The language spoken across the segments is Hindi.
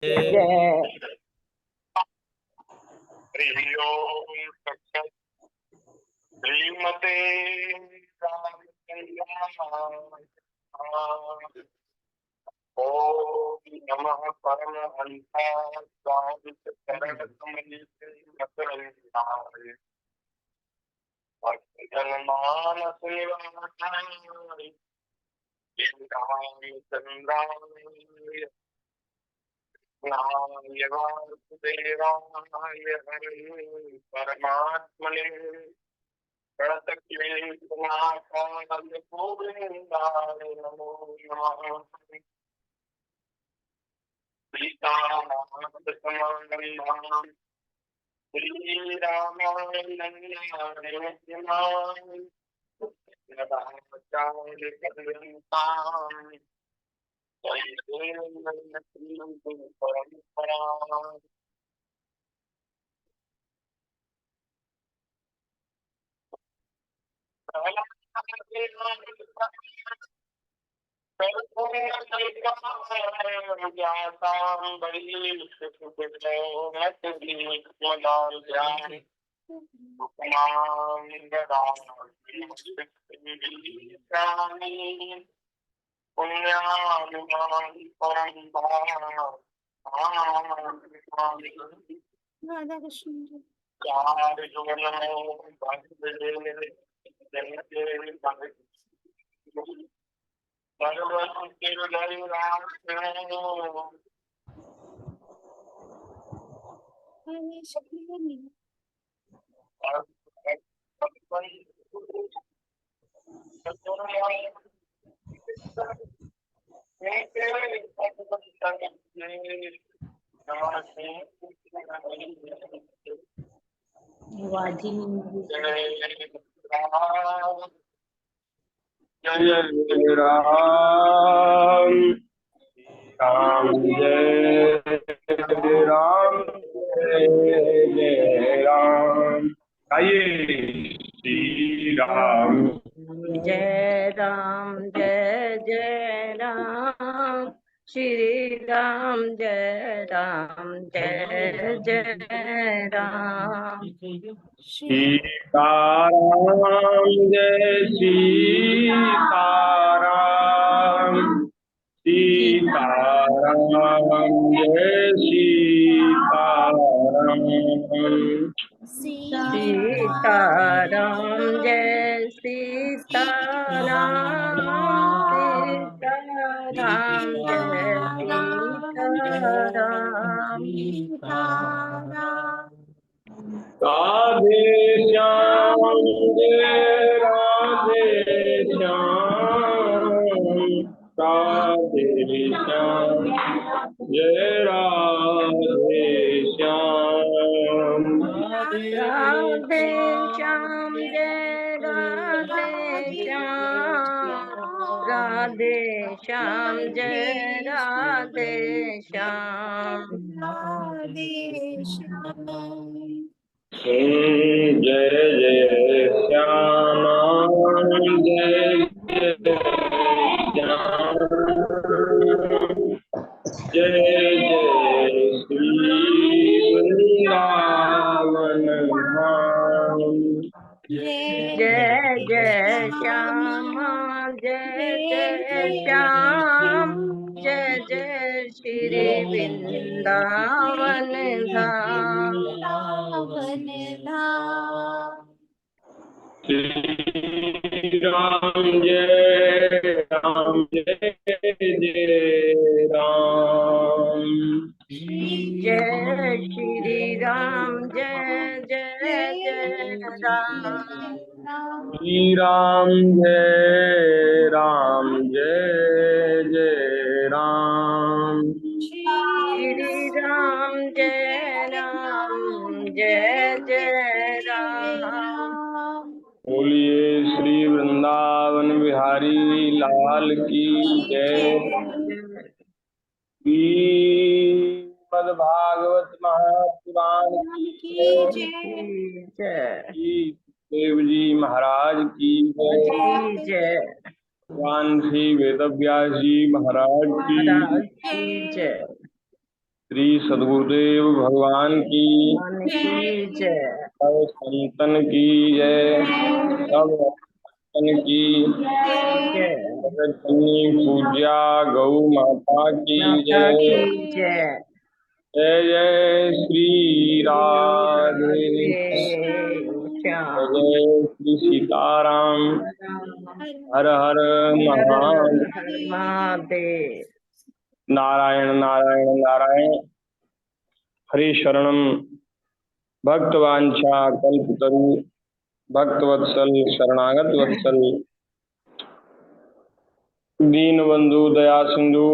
जय। श्रीमते ओम नमः परमहंसाय जनमानस निवासाय चंद्राय वासुदेवाय हरे परमात्मने प्रणतक्लेशनाशाय गोविन्दाय नमो नमः। सीतारामचन्द्रसमागमां श्रीरामायणं यदाचार्यपर्यन्तां परंपरा। राधा कृष्ण। जय राम राम जय राम जय राम। आइए श्री राम जय राम जय जय राम। श्री राम जय राम जय जय राम। सीताराम जय सीताराम सीताराम जय सीताराम सीताराम जय सीताराम। सीताराम जय सीताराम। राधे श्याम जय राधे श्याम राधे श्याम जय राधे श्याम राधे श्याम जय राधे श्याम। राधे श्याम जय राधे श्याम। जय जय श्याम जय जय श्याम जय जय श्री वृंदावन धाम। जय जय श्याम जय जय श्याम। जय जय श्री वृंदावन धाम। श्री राम जय राम जय जय राम। जय श्री राम जय जय जय राम। श्री राम जय जय राम। श्री राम जय जय जय राम। बोलिए श्री वृंदावन बिहारी लाल की जय। श्रीमद्भागवत महापुराण जय की देव जी महाराज की जय। जय भगवान श्री वेदव्यास जी महाराज की महाराज की जय। श्री सद्गुरुदेव भगवान की, भगवान की जय। सब संतन की जय, सब संतन की जय। जगतजननी पूज्या गौ माता की माता जय। की जय। जय जय श्री राधे, श्याम। जय जय श्री सीताराम, हर हर महादेव। हर महादेव। नारायण नारायण नारायण। हरे शरणम भक्तवांछा कल्पतरु, भक्तवत्सल शरणागत वत्सल, दीन बंधु दया सिंधु,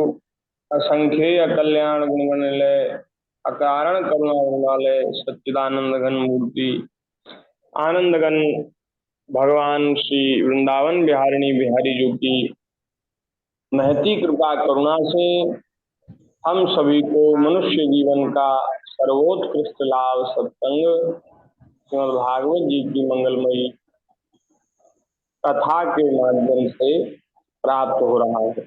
असंख्य कल्याण गुणगणलय, अकारण करुणा वरुणालय, सच्चिदानंद घन मूर्ति, आनंद घन भगवान श्री वृंदावन बिहारिणी बिहारी जी की महती कृपा करुणा से हम सभी को मनुष्य जीवन का सर्वोत्कृष्ट लाभ सत्संग श्रीमद् भागवत जी की मंगलमयी कथा के माध्यम से प्राप्त हो रहा है।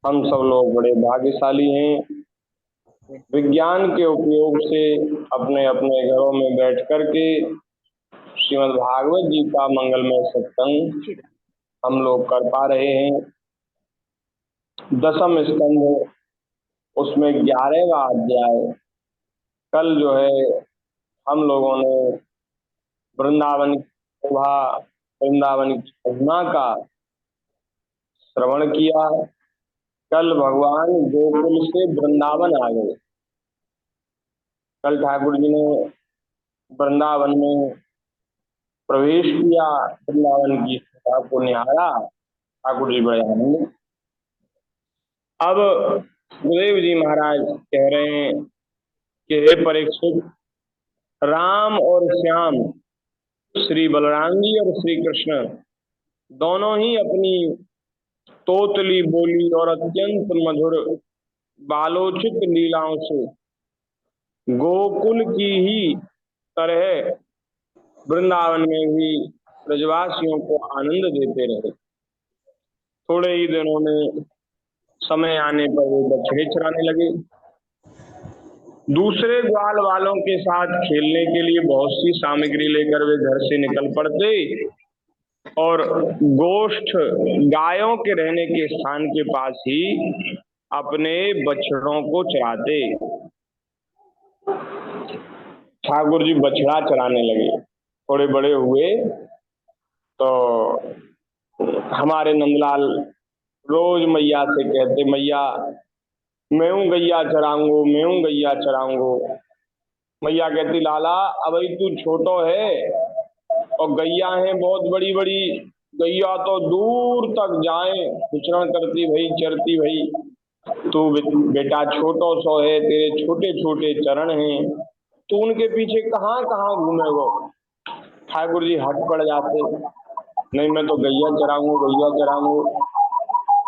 हम सब लोग बड़े भाग्यशाली हैं। विज्ञान के उपयोग से अपने अपने घरों में बैठ करके श्रीमद् भागवत जी का मंगलमय सत्संग हम लोग कर पा रहे हैं। दसम स्कंध, उसमें 11वां अध्याय। कल जो है हम लोगों ने वृंदावन की शोभा, वृंदावन की महिमा का श्रवण किया। कल भगवान गोकुल से वृंदावन आ गए। कल ठाकुर जी ने वृंदावन में प्रवेश किया, वृंदावन की शोभा को निहारा। ठाकुर जी बड़े आनंद। अब गुरुदेव जी महाराज कह रहे हैं कि हे परीक्षित, राम और श्याम, श्री बलराम जी और श्री कृष्ण दोनों ही अपनी तोतली बोली और अत्यंत मधुर बालोचित लीलाओं से गोकुल की ही तरह वृंदावन में भी ब्रजवासियों को आनंद देते रहे। थोड़े ही दिनों में समय आने पर वो बछड़े चराने लगे। दूसरे ग्वाल वालों के साथ खेलने के लिए बहुत सी सामग्री लेकर वे घर से निकल पड़ते और गोष्ठ गायों के रहने के स्थान के पास ही अपने बछड़ों को चराते। ठाकुर जी बछड़ा चराने लगे। थोड़े बड़े हुए तो हमारे नंदलाल रोज मैया से कहते, मैया मैं हूँ गैया चराऊंगो, मैं हूँ गैया चराऊंगो। मैया कहती, लाला अब तू छोटो है और गैया हैं बहुत बड़ी बड़ी, गैया तो दूर तक जाए विचरण करती भाई, चरती भाई। तू बेटा छोटो सो है, तेरे छोटे छोटे चरण हैं, तू उनके पीछे कहाँ कहाँ घूमेगो। ठाकुर जी हट पड़ जाते, नहीं मैं तो गैया चराऊंगा, गैया चराऊंगा।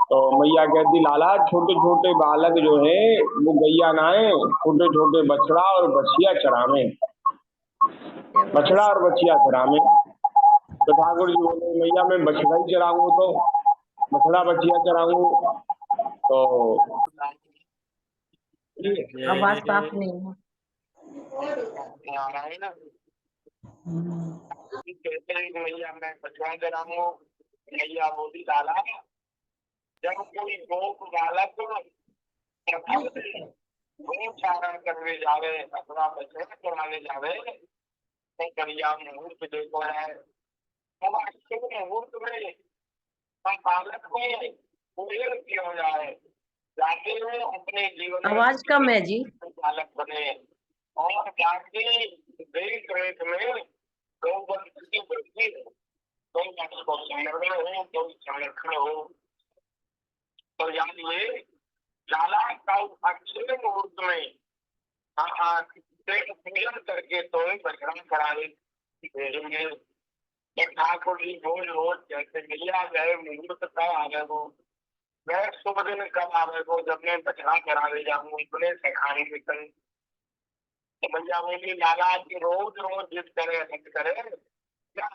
तो मैया कहती, लाला छोटे छोटे बालक जो है वो गैया ना है, छोटे छोटे बछड़ा और बछिया चरावे, बछड़ा और बछिया चरावे। तो ठाकुर जी बोले, मैया मैं बछड़ा ही चराऊंगा, तो बछड़ा बछिया चराऊंगा। तो आवाज साफ नहीं है। मैया मैं बछड़ा चराऊंगा। मैया बोली, लाला जब कोई गोप बालक गो चारण करने जावे अथवा बछड़ा चराने जावे तो बढ़िया मुहूर्त देखो है। अब अच्छे मुहूर्त में बालक को कोयल क्यों जाए, जाके वो अपने जीवन आवाज कम है जी। बालक बने और जाके देख रेख में गौ वंश की वृद्धि हो, गौ वंश को संरक्षण हो, गौ संरक्षण हो। तो यानी ये लाला का अच्छे मुहूर्त में पूजन करके तो बछड़ा कराने भेजेंगे। ठाकुर जी रोज रोज जैसे मिलिया गए मुहूर्त कब आवे वो, वह शुभ दिन कब आवे वो, जब मैं बछड़ा कराने जाऊंगी अपने सिखाने निकल। तो भैया बोली, लाला की रोज रोज जिद करे हट करे क्या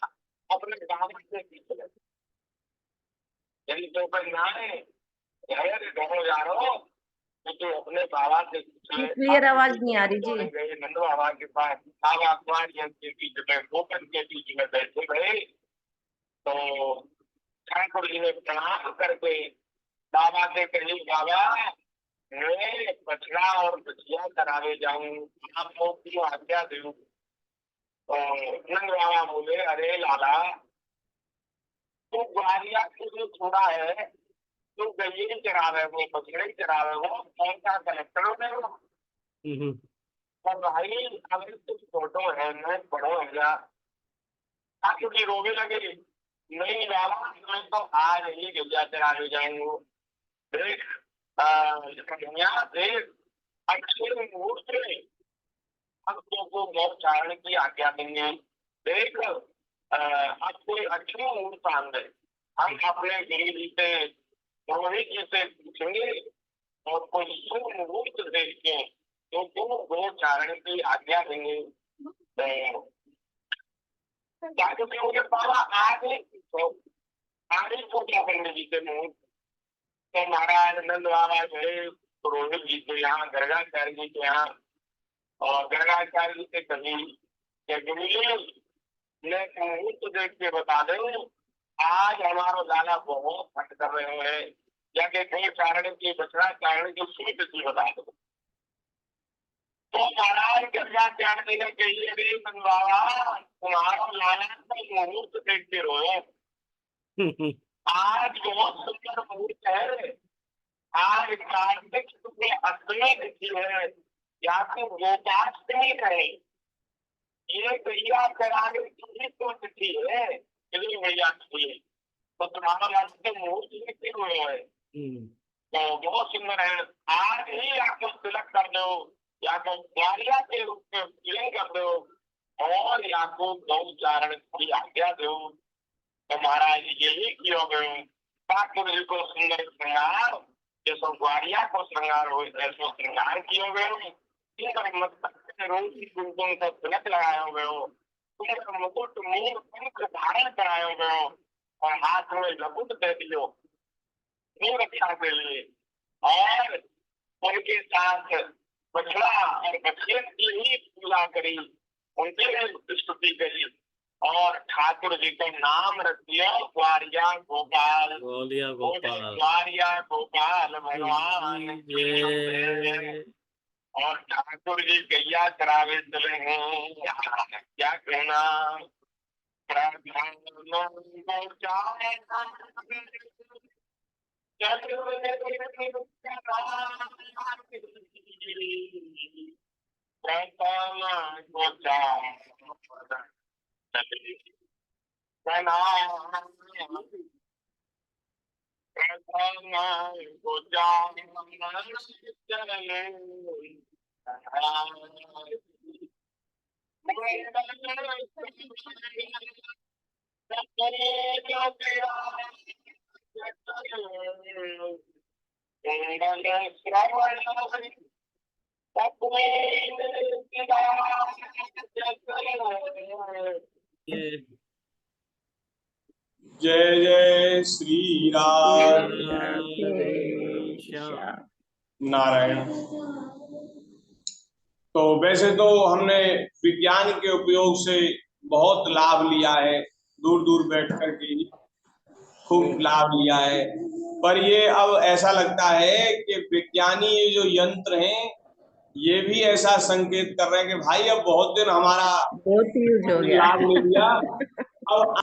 अपने गाँव से पीछे लगे। यदि तो कोई ना है घर जा रहा तो अपने बाबा से क्लियर आवाज नहीं आ रही जी। गए नंद बाबा के पास, बाबा कुमारियन के बीच में, गोपन के बीच में बैठे गए। तो ठाकुर जी ने प्रणाम करके बाबा से कही, बाबा मैं बछड़ा और बछिया करावे जाऊं, आप लोग की आज्ञा दो। तो नंद बाबा बोले, अरे लाला तू ग्वालिया के लिए छोड़ा है, तू गैये चरावे हो, बछड़े चरावे हो, कौन सा कलेक्टर में हो? और भाई अगर तुम छोटो है, मैं बड़ो है जा, क्योंकि रोवे लगे। नहीं बाबा मैं तो आज ही गैया चरावे जाऊंगा। देख कन्या देख, अच्छे मुहूर्त में भक्तों को मोक्षारण की आज्ञा देंगे। देख अब कोई अच्छे मुहूर्त आंदे, हम अपने गुरु जी से, रोहित जी से पूछेंगे और कोई शुभ मुहूर्त देख के तो गोचारण की आज्ञा देंगे। तो बाबा आगे पूछो, आगे पूछा पंडित जी से मुहूर्त। तो महाराज नंद बाबा गए रोहित जी के यहाँ, गर्गाचार्य जी के यहाँ, और गर्गाचार्य जी से कही कि गुरु जी मैं मुहूर्त देख के बता दो, आज हमारा लाला बहुत फट कर रहे हैं, जाके कहीं चारण की बछड़ा चारण की सूट की बता दो। तो महाराज गर्गाचार्य जी ने कही, अरे बाबा तुम्हारा लाला तो मुहूर्त देख के रोए, आज बहुत सुंदर मुहूर्त है, आज कार्तिक शुक्ल अष्टमी तिथि है, या तो गोपाष्टमी है, ये भैया कराने की तो तिथि है, इसलिए भैया तिथि है। तो तुम्हारा रास्ते मुहूर्त देखते हुए है तो बहुत सुंदर है, आज ही आपको तिलक कर दो, या तो ग्वालिया के रूप में तिलक कर दो, और या तो गौचारण की आज्ञा दो। तो महाराज यही किया गए, ठाकुर जी को सुंदर श्रृंगार, जैसो ग्वालिया को श्रृंगार हो ऐसो श्रृंगार किया गए। रोज कुमकुम का तिलक लगाए हुए हो, तुम मुकुट मूल पंख धारण कराए हुए हो, और हाथ में लकुट दे दियो रक्षा के लिए, और उनके साथ बछड़ा और बछिया की ही पूजा करी, उनकी स्तुति करी, और ठाकुर जी का नाम रख दिया ग्वालिया गोपाल, ग्वालिया गोपाल भगवान की। और ठाकुर जी गैया चरावे चले हैं, क्या कहना, जय जय श्री राम। नारायण। तो वैसे तो हमने विज्ञान के उपयोग से बहुत लाभ लिया है, दूर दूर बैठ कर के खूब लाभ लिया है, पर ये अब ऐसा लगता है कि विज्ञानी ये जो यंत्र हैं ये भी ऐसा संकेत कर रहे हैं कि भाई अब बहुत दिन हमारा बहुत यूज हो गया, लाभ ले लिया, अब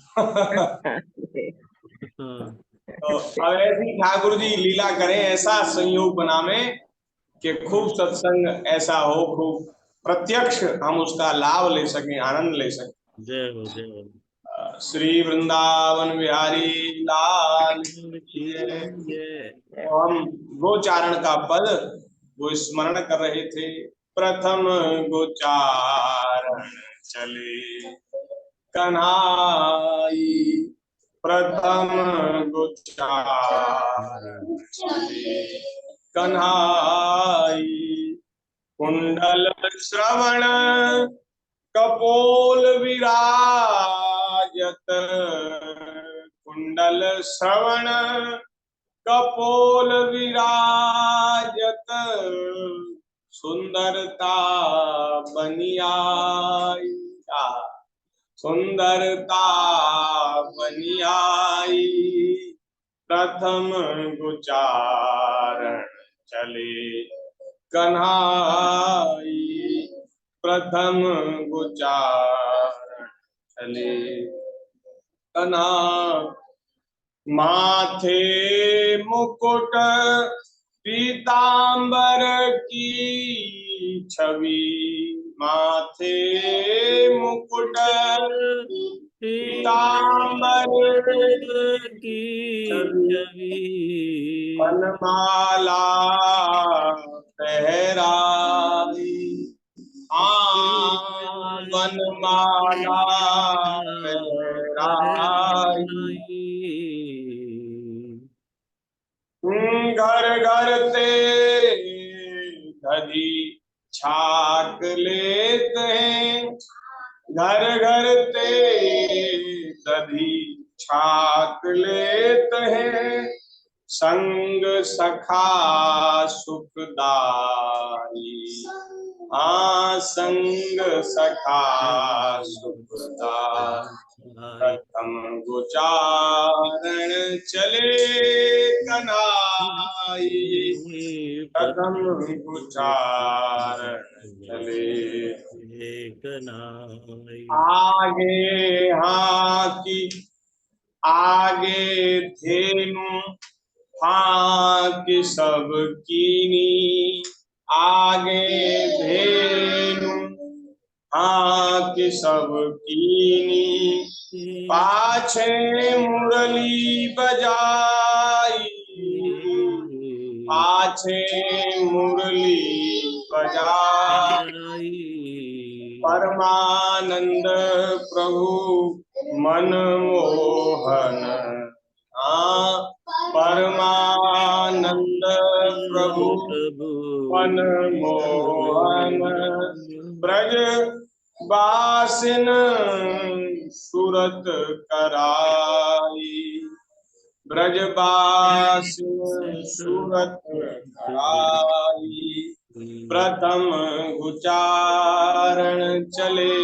तो अब ऐसी ठाकुर जी लीला करें, ऐसा संयोग बनावे कि खूब सत्संग ऐसा हो, खूब प्रत्यक्ष हम उसका लाभ ले सकें, आनंद ले सकें। जय हो जय हो। श्री वृंदावन बिहारी लाल। तो हम गोचारण का पद वो स्मरण कर रहे थे। प्रथम गोचारण चले कन्हाई, प्रथम गोचारण चले कन्हाई, कुंडल श्रवण कपोल विराजत, कुंडल श्रवण कपोल विराजत सुंदरता बनियाई, सुंदरता बनियाई, प्रथम गुचारण चले कन्हाई, प्रथम गुचारण चले कन्हा। माथे मुकुट पीतांबर की छवि, माथे मुकुट पीतांबर की छवि, छवि, वनमाला पहराई, वनमाला पहराई। घर घर ते धजी छाक लेते हैं, घर घर ते दधी छाक लेते हैं, संग सखा सुखदाई, संग सखा सुखदाई। प्रथम गुचारण चले कन्हाई, प्रथम गुचारण चले कन्हाई। आगे हाथी आगे धेनु, हाथी सब कीनी, आगे धेनु हाथी सब कीनी, पाछे मुरली बजाई, पाछे मुरली बजाई। परमानंद प्रभु मनमोहन, परमानंद प्रभु मनमोहन, ब्रज बासिन सुरत कराई, ब्रजबासिन सुरत कराई। प्रथम गुचारण चले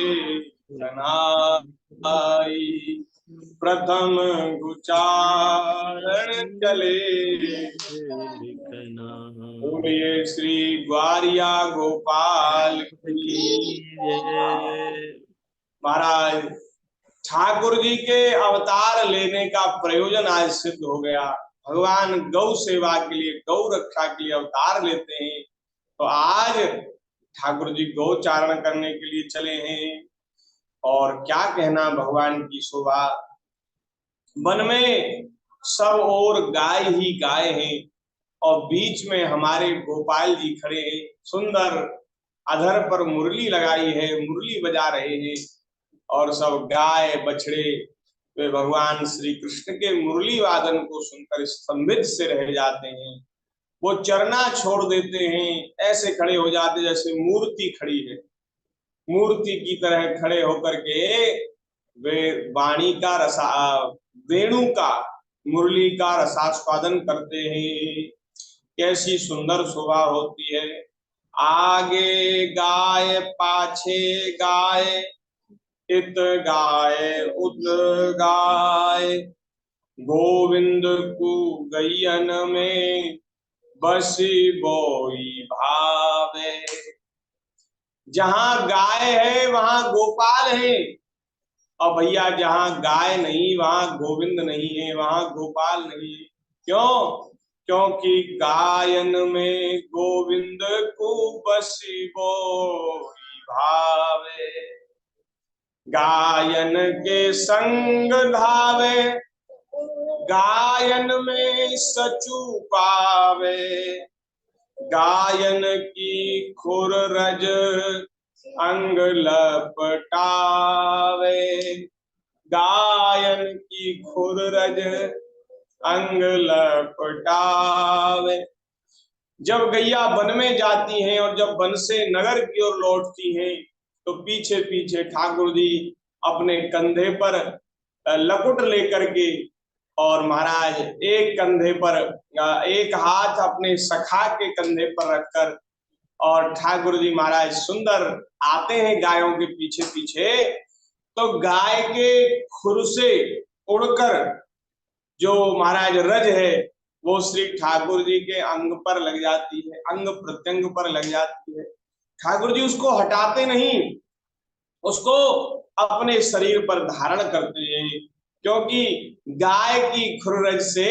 कन्हाई, प्रथम गुचारण चले। बोलिए श्री ग्वारिया गोपाल की। महाराज ठाकुर जी के अवतार लेने का प्रयोजन आज सिद्ध हो गया। भगवान गौ सेवा के लिए, गौ रक्षा के लिए अवतार लेते हैं, तो आज ठाकुर जी गौचारण करने के लिए चले हैं। और क्या कहना भगवान की शोभा, वन में सब ओर गाय ही गाय हैं और बीच में हमारे गोपाल जी खड़े हैं, सुंदर अधर पर मुरली लगाई है, मुरली बजा रहे हैं और सब गाय बछड़े वे भगवान श्री कृष्ण के मुरली वादन को सुनकर स्तंभित से रह जाते हैं। वो चरना छोड़ देते हैं, ऐसे खड़े हो जाते जैसे मूर्ति खड़ी है, मूर्ति की तरह खड़े होकर के वे वाणी का रसा, वेणु का, मुरली का रसास्वादन करते हैं। कैसी सुंदर शोभा होती है। आगे गाय पाछे गाय, इत गाय उत गाय, गोविंद को गैयन में बसी बोई भावे। जहां गाय है वहां गोपाल है, और भैया जहां गाय नहीं वहां गोविंद नहीं है, वहां गोपाल नहीं है। क्यों? क्योंकि गायन में गोविंद को बसी बोई भावे, गायन के संग धावे, गायन में सचु पावे, गायन की खुर रज अंग लपटावे, गायन की खुर रज अंग लपटावे। जब गैया वन में जाती हैं और जब वन से नगर की ओर लौटती हैं, तो पीछे पीछे ठाकुर जी अपने कंधे पर लकुट लेकर के और महाराज एक कंधे पर एक हाथ अपने सखा के कंधे पर रखकर और ठाकुर जी महाराज सुंदर आते हैं गायों के पीछे पीछे। तो गाय के खुर से उड़कर जो महाराज रज है वो श्री ठाकुर जी के अंग पर लग जाती है, अंग प्रत्यंग पर लग जाती है। ठाकुर जी उसको हटाते नहीं, उसको अपने शरीर पर धारण करते हैं, क्योंकि गाय की खुररज से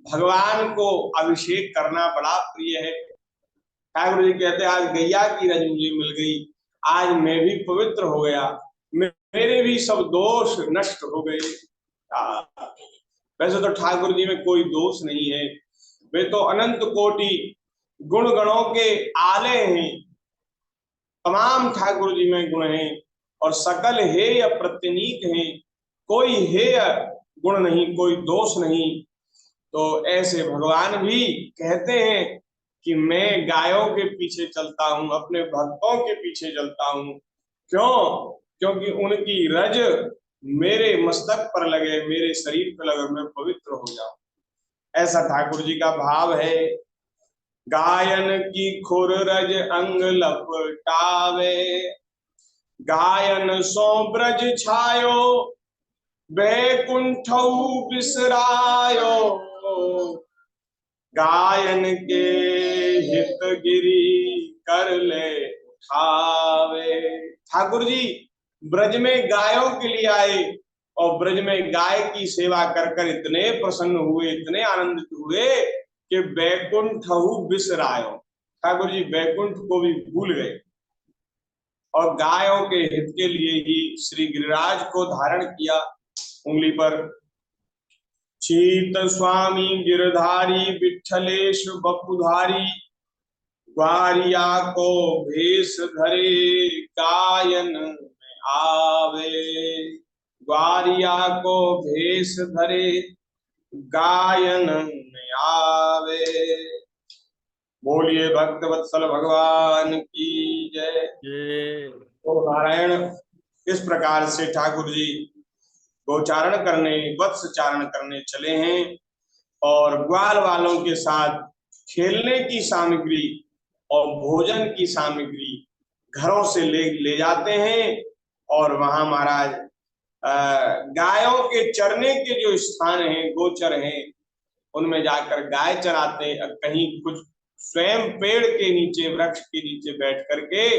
भगवान को अभिषेक करना बड़ा प्रिय है। ठाकुर जी कहते हैं आज गैया की रज मुझे मिल गई, आज मैं भी पवित्र हो गया, मेरे भी सब दोष नष्ट हो गए। वैसे तो ठाकुर जी में कोई दोष नहीं है, वे तो अनंत कोटि गुण गणों के आले हैं, तमाम ठाकुर जी में गुण हैं और सकल हेय प्रत्यनीक हैं, कोई हेय गुण नहीं, कोई दोष नहीं। तो ऐसे भगवान भी कहते हैं कि मैं गायों के पीछे चलता हूं, अपने भक्तों के पीछे चलता हूं। क्यों? क्योंकि उनकी रज मेरे मस्तक पर लगे, मेरे शरीर पर लगे, मैं पवित्र हो जाऊं। ऐसा ठाकुर जी का भाव है। गायन की खुर रज अंग लपटावे, गायन सो ब्रज छायो, बैकुंठऊ बिसरायो, गायन के हित गिरी कर ले उठावे। ठाकुर जी ब्रज में गायों के लिए आए और ब्रज में गाय की सेवा कर कर इतने प्रसन्न हुए, इतने आनंदित हुए कि बैकुंठऊ बिसरायो, ठाकुर जी बैकुंठ को भी भूल गए और गायों के हित के लिए ही श्री गिरिराज को धारण किया उंगली पर। शीत स्वामी गिरधारी विठलेश बपुधारी, ग्वारिया को भेष धरे गायन में आवे, ग्वारिया को भेष धरे गायन में आवे। बोलिए भक्त वत्सल भगवान की जय। तो नारायण इस प्रकार से ठाकुर जी गोचारण करने, वत्सचारण करने चले हैं और ग्वाल वालों के साथ खेलने की सामग्री और भोजन की सामग्री घरों से ले जाते हैं और वहां महाराज गायों के चरने के जो स्थान हैं, गोचर हैं, उनमें जाकर गाय चराते, कहीं कुछ स्वयं पेड़ के नीचे, वृक्ष के नीचे बैठ करके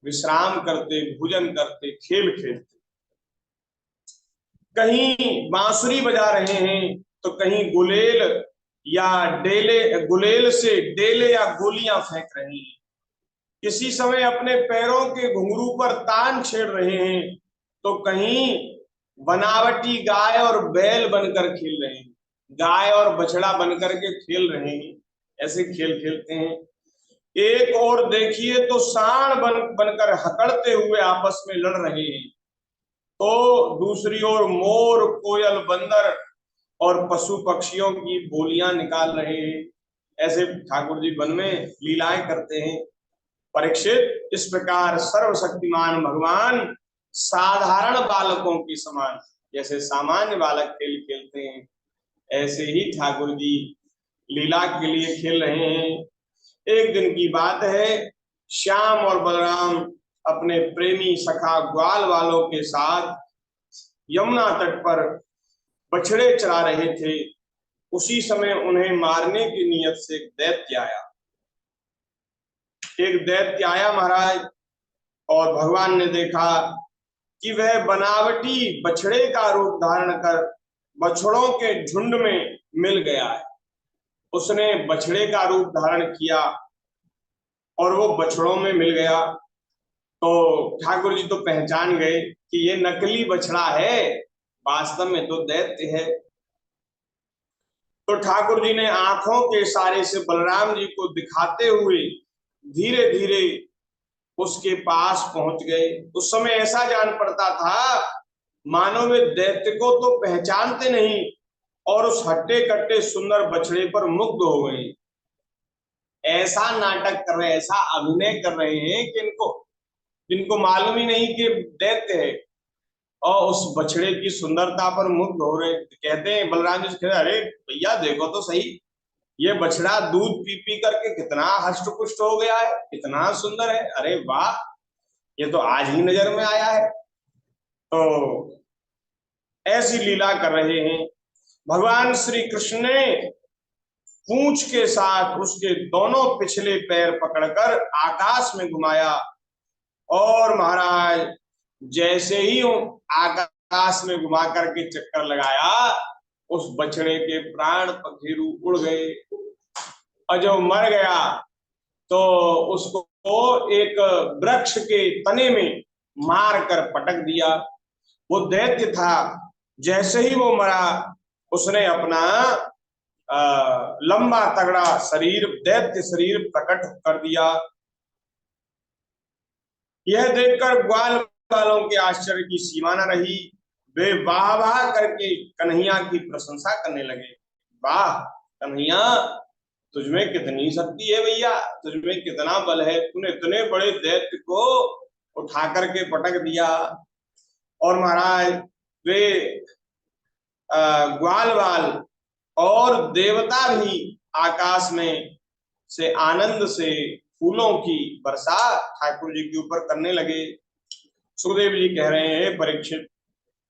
विश्राम करते, भोजन करते, खेल खेलते। कहीं बांसुरी बजा रहे हैं तो कहीं गुलेल या गुलेल से डेले या गोलियां फेंक रहे हैं। किसी समय अपने पैरों के घुंघरू पर तान छेड़ रहे हैं तो कहीं बनावटी गाय और बैल बनकर खेल रहे हैं, गाय और बछड़ा बनकर के खेल रहे हैं। ऐसे खेल खेलते हैं। एक और देखिए तो सांड बनकर हकड़ते हुए आपस में लड़ रहे हैं, तो दूसरी ओर मोर, कोयल, बंदर और पशु पक्षियों की बोलियां निकाल रहे हैं। ऐसे ठाकुर जी वन में लीलाएं करते हैं। परीक्षित, इस प्रकार सर्वशक्तिमान भगवान साधारण बालकों के समान, जैसे सामान्य बालक खेल खेलते हैं, ऐसे ही ठाकुर जी लीला के लिए खेल रहे हैं। एक दिन की बात है, श्याम और बलराम अपने प्रेमी सखा ग्वाल वालों के साथ यमुना तट पर बछड़े चरा रहे थे। उसी समय उन्हें मारने की नियत से एक दैत्य आया। महाराज, और भगवान ने देखा कि वह बनावटी बछड़े का रूप धारण कर बछड़ों के झुंड में मिल गया है। उसने बछड़े का रूप धारण किया और वो बछड़ों में मिल गया। तो ठाकुर जी तो पहचान गए कि ये नकली बछड़ा है, वास्तव में तो दैत्य है। तो ठाकुर जी ने आंखों के इशारे से बलराम जी को दिखाते हुए धीरे धीरे उसके पास पहुंच गए। उस समय ऐसा जान पड़ता था मानो वे दैत्य को तो पहचानते नहीं और उस हट्टे कट्टे सुंदर बछड़े पर मुग्ध हो गए। ऐसा नाटक कर रहे, ऐसा अभिनय कर रहे हैं कि इनको मालूम ही नहीं कि दैत्य है। और उस बछड़े की सुंदरता पर मुग्ध हो रहे। कहते हैं बलराम जी से, अरे भैया देखो तो सही, ये बछड़ा दूध पी पी करके कितना हष्ट पुष्ट हो गया है, कितना सुंदर है, अरे वाह, ये तो आज ही नजर में आया है। तो ऐसी लीला कर रहे हैं। भगवान श्री कृष्ण ने पूंछ के साथ उसके दोनों पिछले पैर पकड़कर आकाश में घुमाया, और महाराज जैसे ही आकाश में घुमा करके चक्कर लगाया, उस बछड़े के प्राण पखेरु उड़ गए, और जब मर गया तो उसको एक वृक्ष के तने में मार कर पटक दिया। वो दैत्य था, जैसे ही वो मरा उसने अपना लंबा तगड़ा शरीर, दैत्य शरीर प्रकट कर दिया। यह देखकर ग्वाल वालों के आश्चर्य की सीमा न रही। वे वाह वाह करके कन्हैया की प्रशंसा करने लगे। वाह कन्हैया, तुझमें कितनी शक्ति है भैया, तुझमें कितना बल है, तूने इतने बड़े दैत्य को उठा करके पटक दिया। और महाराज वे ग्वालवाल और देवता भी आकाश में से आनंद से फूलों की वर्षा ठाकुर जी के ऊपर करने लगे। सुखदेव जी कह रहे हैं, परीक्षित,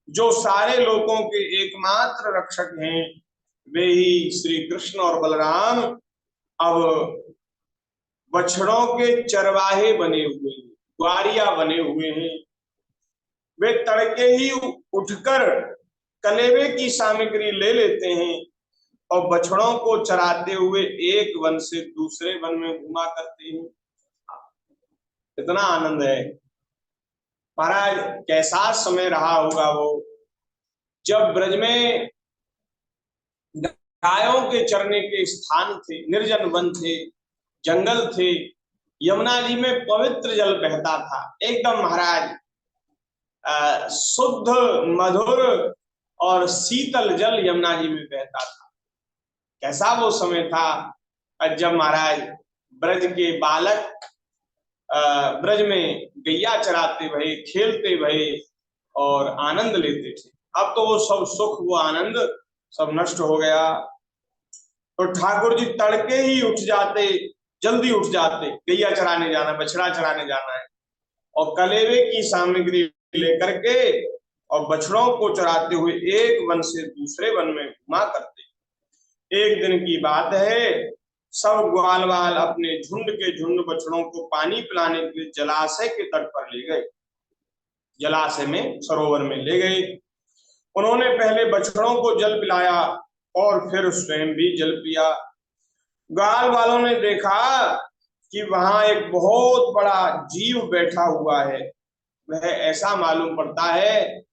जो सारे लोगों के एकमात्र रक्षक हैं वे ही श्री कृष्ण और बलराम अब बछड़ों के चरवाहे बने हुए हैं, ग्वारिया बने हुए हैं। वे तड़के ही उठकर कलेवे की सामग्री ले लेते हैं और बछड़ों को चराते हुए एक वन से दूसरे वन में घुमा करते हैं। इतना आनंद है। महाराज कैसा समय रहा होगा वो, जब ब्रज में गायों के चरने के स्थान थे, निर्जन वन थे, जंगल थे, यमुना जी में पवित्र जल बहता था एकदम महाराज, शुद्ध मधुर और शीतल जल यमुना जी में बहता था। कैसा वो समय था जब महाराज ब्रज के बालक ब्रज में गैया चराते भये, खेलते भये और आनंद लेते थे। अब तो वो सब सुख, वो आनंद सब नष्ट हो गया। तो ठाकुर जी तड़के ही उठ जाते, जल्दी उठ जाते, गैया चराने जाना, बछड़ा चराने जाना है, और कलेवे की सामग्री लेकर के और बछड़ों को चराते हुए एक वन से दूसरे वन में घुमा करते। एक दिन की बात है, सब ग्वालवाल अपने झुंड के झुंड बछड़ों को पानी पिलाने के लिए जलाशय के तट पर ले गए, जलाशय में, सरोवर में ले गए। उन्होंने पहले बछड़ों को जल पिलाया और फिर स्वयं भी जल पिया। ग्वाल वालों ने देखा कि वहां एक बहुत बड़ा जीव बैठा हुआ है। वह ऐसा मालूम पड़ता है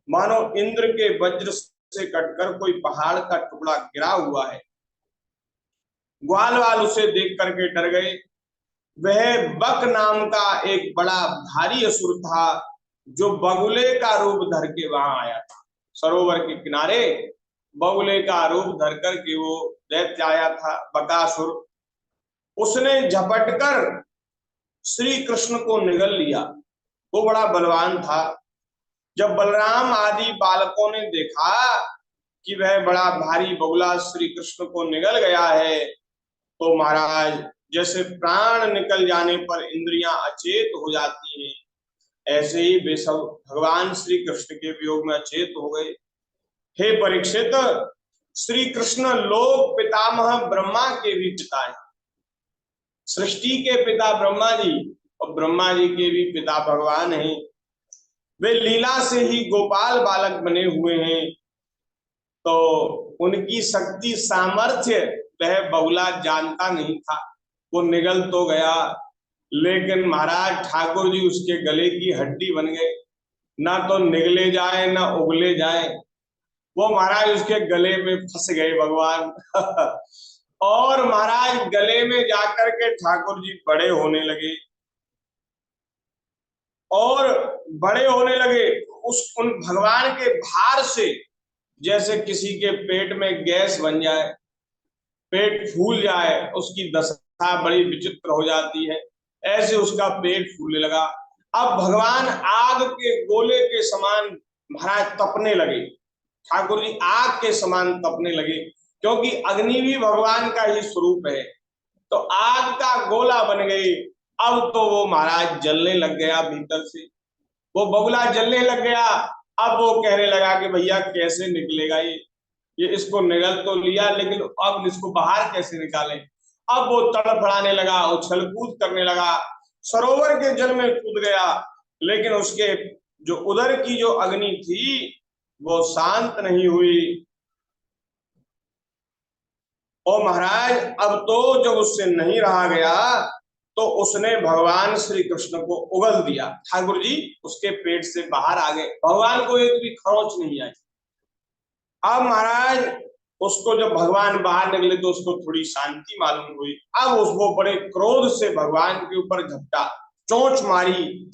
मानो इंद्र के वज्र से कटकर कोई पहाड़ का टुकड़ा गिरा हुआ है। ग्वाल वाल उसे देख करके डर गए। वह बक नाम का एक बड़ा भारी असुर था, जो बगुले का रूप धर के वहां आया था। सरोवर के किनारे बगुले का रूप धर करके वो दैत्य आया था, बकासुर। उसने झपटकर श्री कृष्ण को निगल लिया। वो बड़ा बलवान था। जब बलराम आदि बालकों ने देखा कि वह बड़ा भारी बगुला श्री कृष्ण को निगल गया है, तो महाराज जैसे प्राण निकल जाने पर इंद्रियां अचेत हो जाती हैं, ऐसे ही वे सब भगवान श्री कृष्ण के वियोग में अचेत हो गए। हे परीक्षित, श्री कृष्ण लोक पितामह ब्रह्मा के भी पिता हैं। सृष्टि के पिता ब्रह्मा जी और ब्रह्मा जी के भी पिता भगवान हैं। वे लीला से ही गोपाल बालक बने हुए हैं, तो उनकी शक्ति सामर्थ्य वह बगुला जानता नहीं था। वो निगल तो गया, लेकिन महाराज ठाकुर जी उसके गले की हड्डी बन गए। ना तो निगले जाए ना उगले जाए, वो महाराज उसके गले में फंस गए भगवान। और महाराज गले में जाकर के ठाकुर जी बड़े होने लगे और बड़े होने लगे। उन भगवान के भार से जैसे किसी के पेट में गैस बन जाए, पेट फूल जाए, उसकी दशा बड़ी विचित्र हो जाती है, ऐसे उसका पेट फूलने लगा। अब भगवान आग के गोले के समान महाराज तपने लगे, ठाकुर जी आग के समान तपने लगे, क्योंकि अग्नि भी भगवान का ही स्वरूप है। तो आग का गोला बन गए। अब तो वो महाराज जलने लग गया भीतर से, वो बगुला जलने लग गया। अब वो कहने लगा कि भैया कैसे निकलेगा ये इसको निगल तो लिया, लेकिन अब इसको बाहर कैसे निकालें। अब वो तड़फड़ाने लगा, उछल कूद करने लगा, सरोवर के जल में कूद गया, लेकिन उसके जो उदर की जो अग्नि थी वो शांत नहीं हुई। और महाराज अब तो जब उससे नहीं रहा गया तो उसने भगवान श्री कृष्ण को उगल दिया। ठाकुर जी उसके पेट से बाहर आ गए, भगवान को एक भी खरोच नहीं आई। अब महाराज उसको जब भगवान बाहर निकले तो उसको थोड़ी शांति मालूम हुई। अब उसको बड़े क्रोध से भगवान के ऊपर झपटा, चोंच मारी,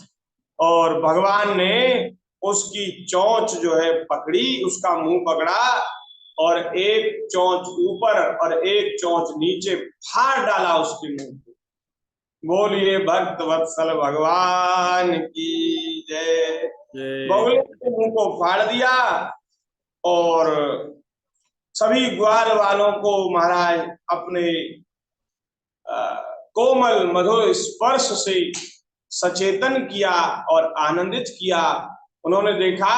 और भगवान ने उसकी चोंच जो है पकड़ी, उसका मुंह पकड़ा और एक चोंच ऊपर और एक चोंच नीचे फाड़ डाला उसके मुंह को। बोलिए भक्त वत्सल भगवान की जय। बगुले के मुंह को फाड़ दिया और सभी ग्वाल वालों को महाराज अपने कोमल मधुर स्पर्श से सचेतन किया और आनंदित किया। उन्होंने देखा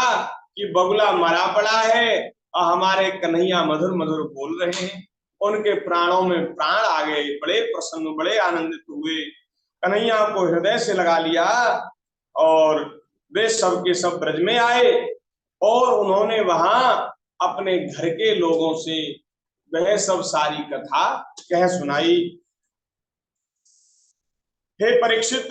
कि बगुला मरा पड़ा है और हमारे कन्हैया मधुर मधुर बोल रहे हैं। उनके प्राणों में प्राण आ गए, बड़े प्रसन्न, बड़े आनंदित हुए, कन्हैया को हृदय से लगा लिया और वे सब के सब ब्रज में आए और उन्होंने वहां अपने घर के लोगों से वह सब सारी कथा कह सुनाई। हे परीक्षित,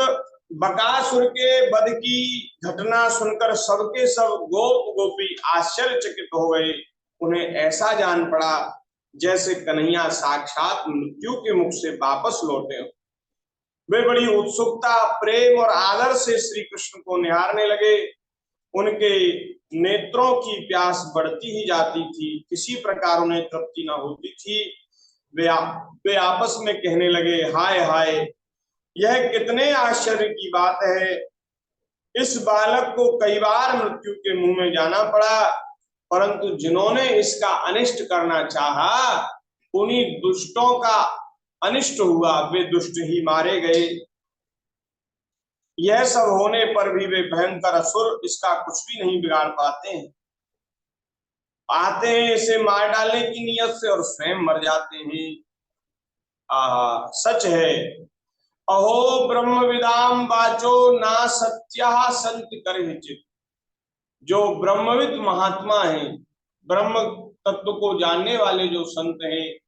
बकासुर के वध की घटना सुनकर सबके सब गोप गोपी आश्चर्यचकित हो गए। उन्हें ऐसा जान पड़ा जैसे कन्हैया साक्षात मृत्यु के मुख से वापस लौटे हो। वे बड़ी उत्सुकता, प्रेम और आदर से श्री कृष्ण को निहारने लगे। उनके नेत्रों की प्यास बढ़ती ही जाती थी, किसी प्रकार उन्हें तृप्ति न होती थी। वे आपस में कहने लगे, हाय हाय, यह कितने आश्चर्य की बात है। इस बालक को कई बार मृत्यु के मुंह में जाना पड़ा, परंतु जिन्होंने इसका अनिष्ट करना चाहा उन्हीं दुष्टों का अनिष्ट हुआ, वे दुष्ट ही मारे गए। यह सब होने पर भी वे भयंकर असुर इसका कुछ भी नहीं बिगाड़ पाते हैं। आते हैं इसे मार डालने की नियत से और स्वयं मर जाते हैं। सच है, अहो ब्रह्म विदाम वाचो ना सत्या संत करहिचित। जो ब्रह्मविद महात्मा हैं, ब्रह्म तत्व को जानने वाले जो संत हैं,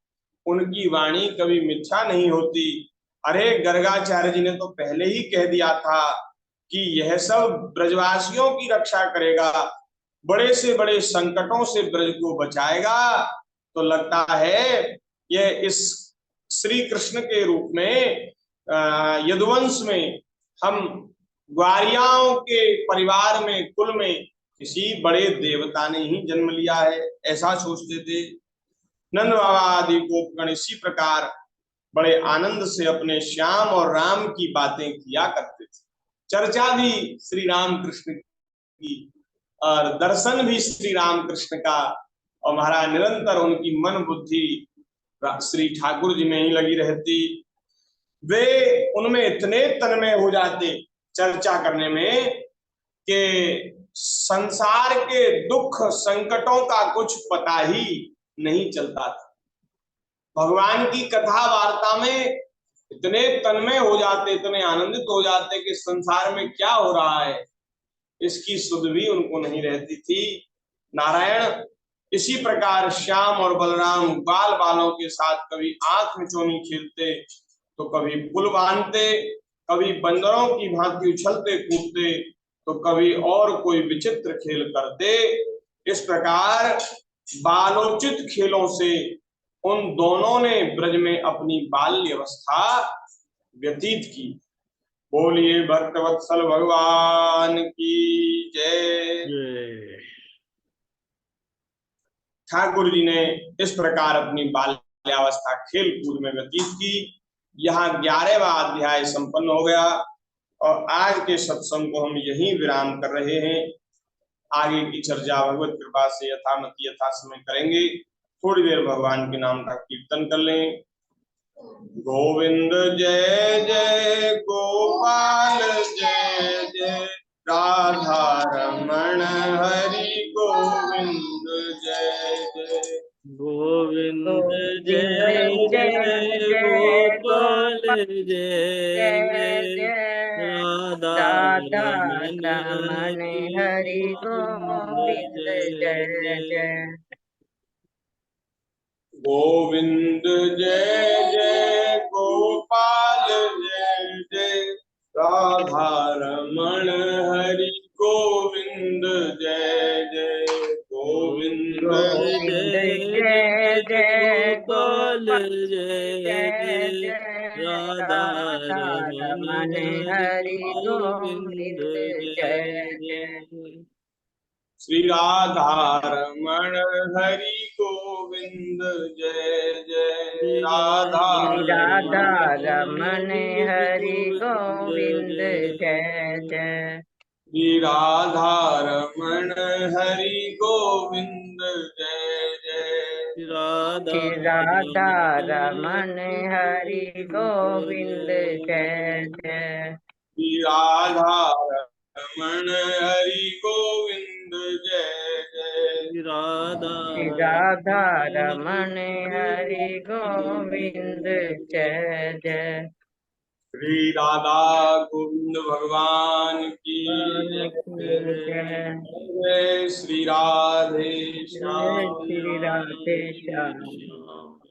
उनकी वाणी कभी मिथ्या नहीं होती। अरे गर्गाचार्य जी ने तो पहले ही कह दिया था कि यह सब ब्रजवासियों की रक्षा करेगा, बड़े से बड़े संकटों से ब्रज को बचाएगा। तो लगता है यह इस श्री कृष्ण के रूप में यदुवंश में हम ग्वारियाओं के परिवार में, कुल में किसी बड़े देवता ने ही जन्म लिया है, ऐसा सोचते थे। नंद बाबा आदि गोपगण इसी प्रकार बड़े आनंद से अपने श्याम और राम की बातें किया करते थे। चर्चा भी श्री राम कृष्ण की और दर्शन भी श्री राम कृष्ण का, और महाराज निरंतर उनकी मन बुद्धि श्री ठाकुर जी में ही लगी रहती। वे उनमें इतने तन्मय हो जाते चर्चा करने में कि संसार के दुख संकटों का कुछ पता ही नहीं चलता था। भगवान की कथा वार्ता में इतने तन्मय हो जाते, इतने आनंदित हो जाते कि संसार में क्या हो रहा है इसकी सुध भी उनको नहीं रहती थी। नारायण इसी प्रकार श्याम और बलराम बाल बालों के साथ कभी आंख मिचौनी खेलते तो कभी पुल बांधते, कभी बंदरों की भांति उछलते कूदते, तो कभी और कोई विचित्र खेल करते। इस प्रकार बालोचित खेलों से उन दोनों ने ब्रज में अपनी बाल्य अवस्था व्यतीत की। बोलिए भक्तवत्सल भगवान की जय। ठाकुर जी ने इस प्रकार अपनी बाल्यावस्था खेल कूद में व्यतीत की। यहाँ 11वां अध्याय संपन्न हो गया और आज के सत्संग को हम यहीं विराम कर रहे हैं। आगे की चर्चा भगवत कृपा से यथामति यथा समय करेंगे। थोड़ी देर भगवान के नाम का कीर्तन कर लें। गोविंद जय जय गोपाल जय जय राधा रमण हरि गोविंद जय जय गोविंद गोविंद जय जय जय जय गोपाल गोपाल जय जय जय जय राधा राधा रमण रमण हरि हरि गोविंद गोविंद जय जय जय जय। गोविंद जय जय गोपाल जय जय राधा रमण हरि गोविंद जय जय गोविंद गोविंद जय जय जय जय गोपाल गोपाल जय जय जय जय राधा राधा रमण रमण हरि हरि गोविंद गोविंद जय जय जय। जय श्री राधा रमण हरि गोविंद जय जय श्री राधा श्री राधा राधा रमण रमण हरि हरि गोविंद गोविंद जय जय जय जय। श्री राधा रमण हरि गोविंद जय जय श्री राधा श्री राधा रमण रमण हरि हरि गोविंद गोविंद जय जय जय। श्री राधा रमण हरि गोविंद जय जय श्री राधा श्री राधा रमण रमण हरि गोविंद जय जय। श्री राधा गोविंद भगवान की जय जय। जय श्री राधे जय श्याम। श्री राधे श्याम। श्याम।